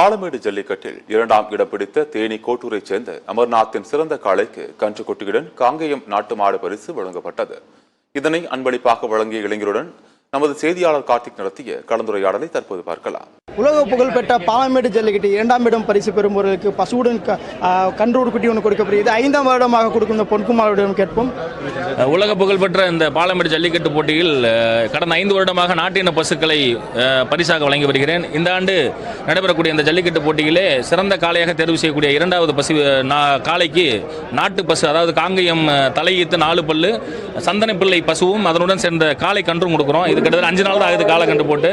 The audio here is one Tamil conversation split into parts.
பாலமேடு ஜல்லிக்கட்டில் 2ஆம் இடம் பிடித்த தேனி கோட்டூரைச் சேர்ந்த அமர்நாத்தின் சிறந்த காளைக்கு கன்றுக்குட்டியுடன் காங்கேயம் நாட்டு மாடு பரிசு வழங்கப்பட்டது. இதனை அன்பளிப்பாக வழங்கிய இளைஞருடன் நமது செய்தியாளர் கார்த்திக் நடத்திய கலந்துரையாடலை தற்போது பார்க்கலாம். உலக புகழ்பெற்ற பாலமேடு ஜல்லிக்கட்டு 2ஆம் இடம் பரிசு பெறுபவர்களுக்கு பசுவுடன் கன்றோடு குட்டி ஒன்று கொடுக்கப்படுகிறது. 5ஆம் வருடமாக கொடுக்கும் இந்த பொன்குமாரிடம் கேட்போம். உலக புகழ்பெற்ற இந்த பாலமேடு ஜல்லிக்கட்டு போட்டியில் கடந்த 5 வருடமாக நாட்டின பசுக்களை பரிசாக வழங்கி வருகிறேன். இந்த ஆண்டு நடைபெறக்கூடிய இந்த ஜல்லிக்கட்டு போட்டியிலே சிறந்த காளையாக தேர்வு செய்யக்கூடிய 2வது பசு காளைக்கு நாட்டு பசு, அதாவது காங்கேயம் தலையீத்து 4 பல்லு சந்தனப்பிள்ளை பசுவும் அதனுடன் சேர்ந்த காளை கன்றும் கொடுக்குறோம். இது கிட்டத்தட்ட 5 நாள் தான் ஆகுது காளை கன்று போட்டு.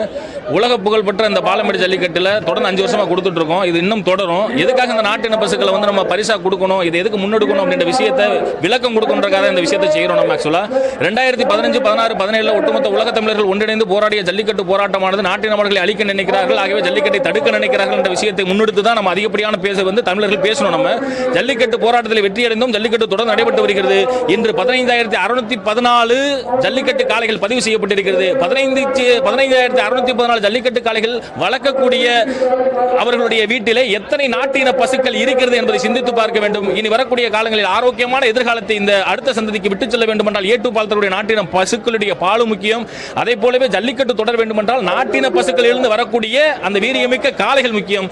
உலக புகழ்பெற்ற இந்த பாலமேடு ஜல்லிக்கட்டில் தொடர்ந்து 5 வருஷமா கொடுத்துட்டு இருக்கோம். இது இன்னும் தொடரும். எதுக்காக இந்த நாட்டின பசுக்களை நம்ம பரிசா கொடுக்கணும், இது எதுக்கு முன்னெடுக்கணும் அப்படின்ற விஷயத்தை விளக்கம் கொடுக்கணுன்றக்காக இந்த விஷயத்தை செய்யறோம். நம்ம ஆக்சுவலா 2015, 16, 17 ஒட்டுமொத்த உலக தமிழர்கள் ஒன்றிணைந்து போராடிய ஜல்லிக்கட்டு போராட்டமானது நாட்டின மாடுகளை அழிக்க நினைக்கிறார்கள், ஆகவே ஜல்லிக்கட்டை தடுக்க நினைக்கிறார்கள் என்ற விஷயத்தை முன்னெடுத்து தான் நம்ம அதிகப்படியான தமிழர்கள் பேசணும். நம்ம ஜல்லிக்கட்டு போராட்டத்தில் வெற்றி அடைந்தோம். ஜல்லிக்கட்டு தொடர்ந்து நடைபெற்று வருகிறது. இன்று 15,614 ஜல்லிக்கட்டு காளைகள் பதிவு செய்யப்பட்டிருக்கிறது. 15,614 ஜல்லிக்கட்டு காளைகள் வளர்க்கக்கூடிய அவர்களுடைய வீட்டிலே எத்தனை நாட்டின பசுக்கள் இருக்கிறது என்பதை சிந்தித்து பார்க்க வேண்டும். இனி வரக்கூடிய காலங்களில் ஆரோக்கியமான எதிர்காலத்தை இந்த அடுத்த சந்ததிக்கு விட்டுச் செல்ல வேண்டும் என்றால் ஏட்டுப்பால் நாட்டின பசுக்களுடைய பாலும் முக்கியம். அதே போலவே ஜல்லிக்கட்டு தொடர வேண்டும் என்றால் நாட்டின பசுக்களிலிருந்து வரக்கூடிய அந்த வீரியமிக்க காளைகள் முக்கியம்.